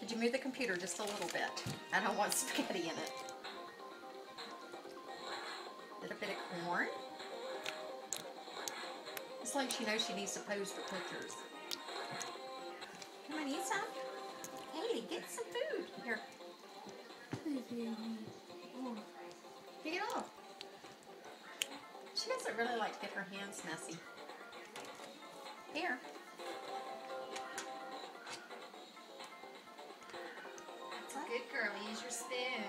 Could you move the computer just a little bit? I don't want spaghetti in it. A little bit of corn. It's like she knows she needs to pose for pictures. Come on, eat some. Haley, get some food. Here. Pick it off. She doesn't really like to get her hands messy. Here. Good girl, use your spoon.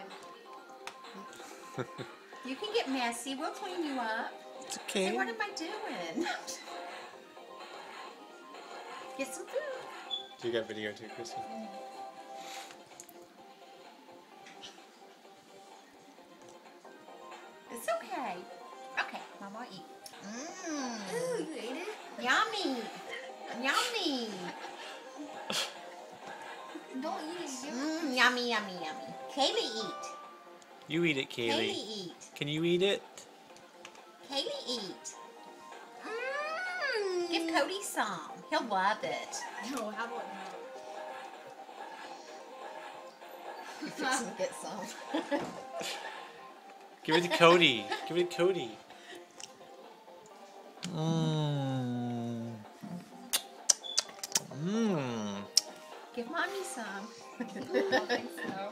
You can get messy. We'll clean you up. It's okay. Hey, what am I doing? Get some food. You got video too, Chrissy? It's okay. Okay, Mama, eat. Ooh, you ate it? Yummy. Yummy. Don't eat it. Yummy, yummy, yummy. Kaylee, eat. You eat it, Kaylee, Kaylee. eat. Can you eat it? Kaylee, eat. Give Cody some. He'll love it. No, how about no? You're fixing to get some. Give it to Cody. Give it to Cody. Mmm. Mmm. Give Mommy some. I don't think so.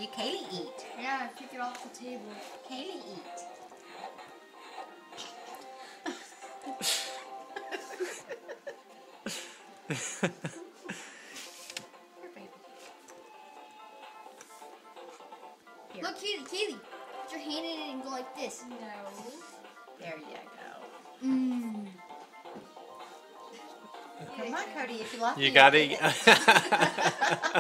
You, Kaylee, eat. Yeah, pick it off the table. Kaylee, eat. Here, baby. Here. Look, Keely. Put your hand in it and go like this. No. There you go. Mmm. Come on, Cody, if you love You me, got I'll eat it.